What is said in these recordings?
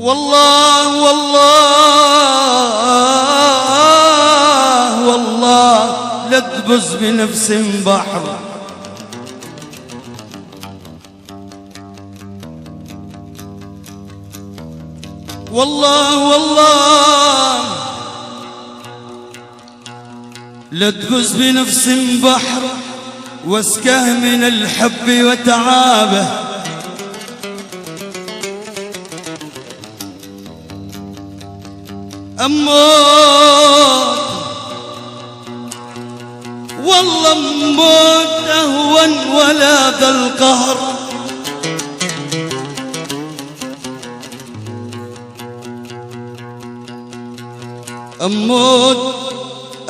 والله والله والله لا تبز بنفس بحر. والله والله لا تبز بنفس بحر واسكه من الحب وتعابه. أموت والله أموت أهون ولا ذا القهر. أموت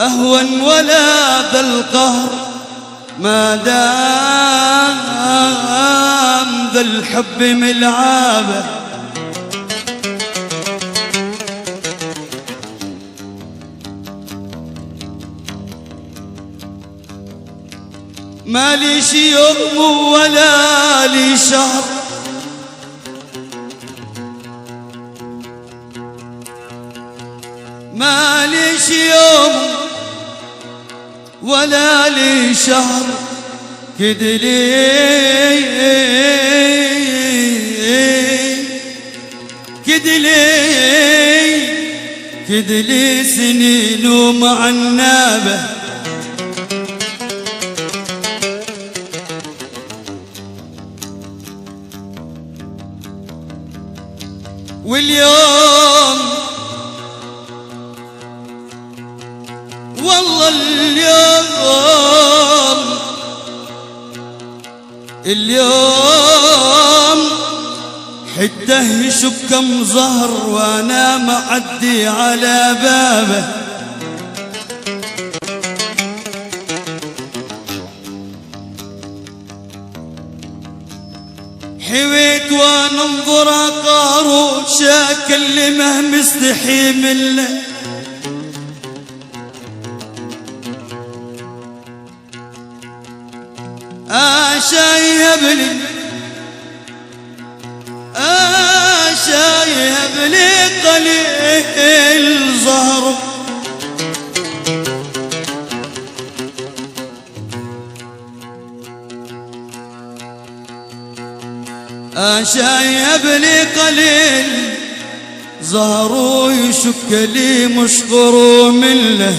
أهون ولا ذا القهر ما دام ذا الحب ملعابه. ما لي شي يوم ولا لي شهر ما لي شي يوم ولا لي شهر كدلي كدلي كدلي سنين ومعنابه. واليوم والله اليوم حده يشب كم زهر وانا معدي على بابه. حويت وانا انظر قارو شاكلمه مستحي منه. شايهب لي شايهب لي قليل زهر. شايهب لي قليل زهر ويشك لي مشكر منه.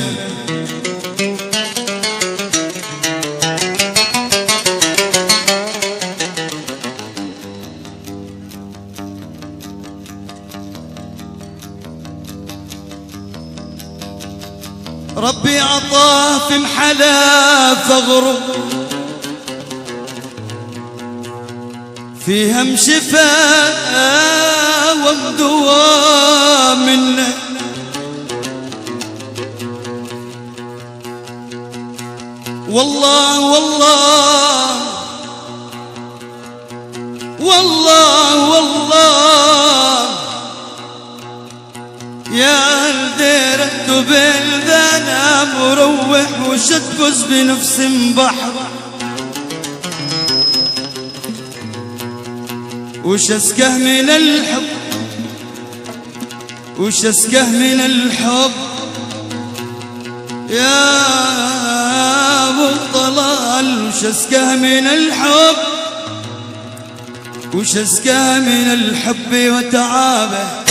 ربي عطاه في محلا ثغره فيها شفاء ودواء منه. والله والله والله والله يا الديرة بلدنا مروح وشتفز بنفس بحر. وش اسكه من الحب وش اسكه من الحب يا ابو طلال. وش اسكه من الحب وش اسكه من الحب وتعابه.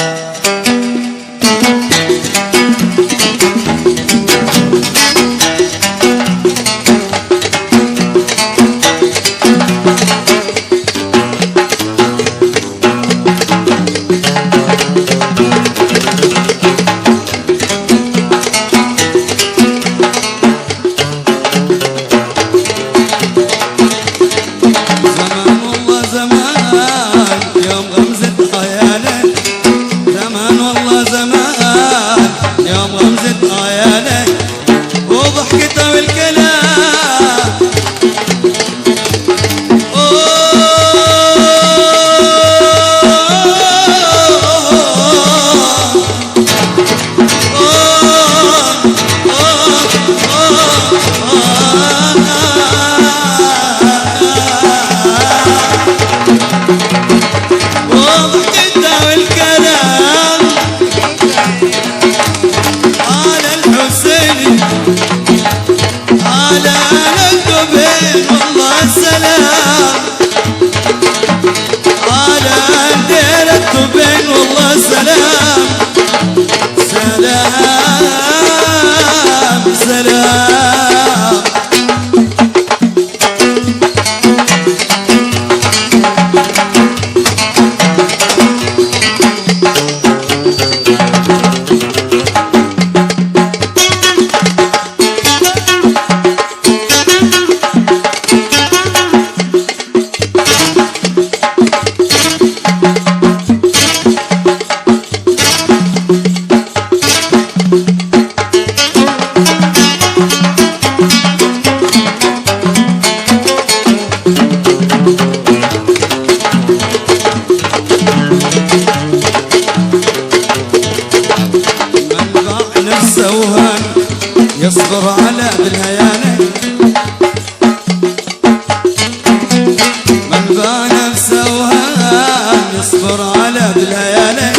يصبر على بالهيالي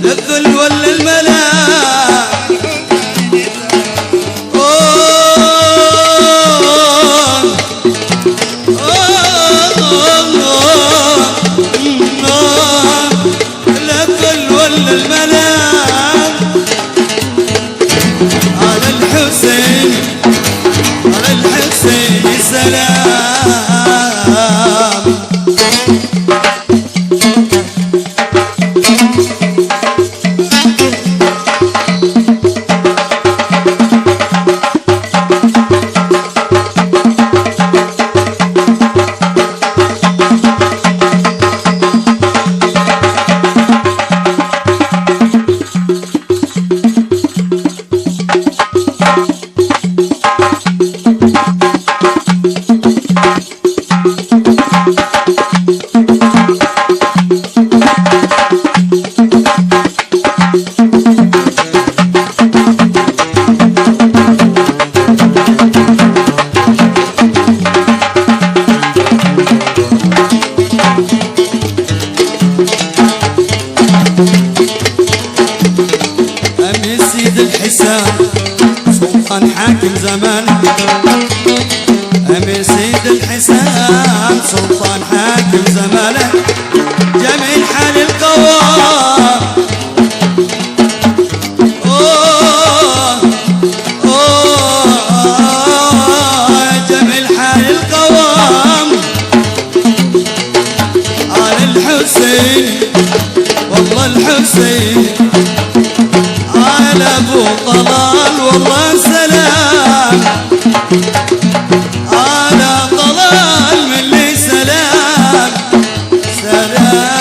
للذل ولا الملاك. للذل ولا الملاك على الحسين، على الحسين سلام. سلطان حاكم زمان، أمير سيد الحسام سلطان حاكم زمانه، جميل حال القوام. جميل حال القوام على الحسين، والله الحسين على ابو طلال والله سلام، على طلال من لي سلام سلام.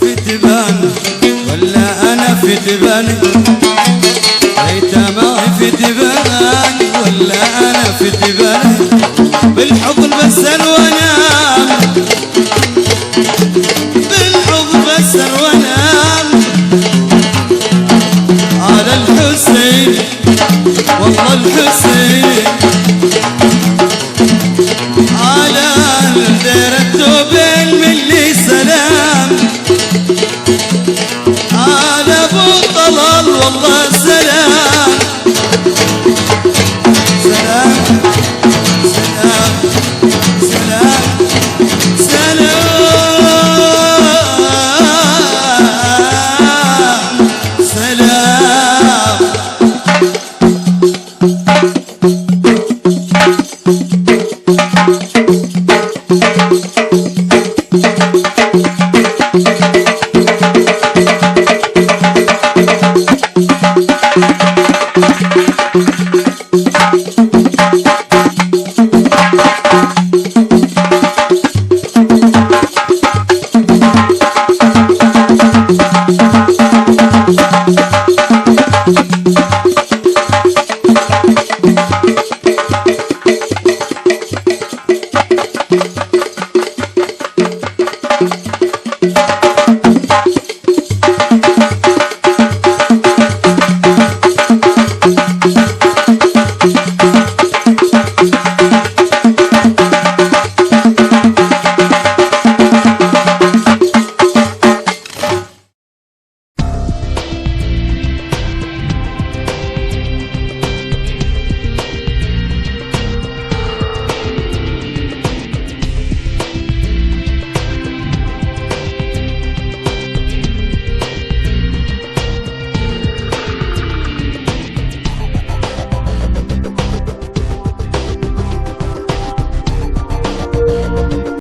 في دبان ولا أنا في دبان، ليت معي في دبان ولا أنا في دبان، بالحب بسر وانام، بالحب بسر وانام، على الحسين والله الحسين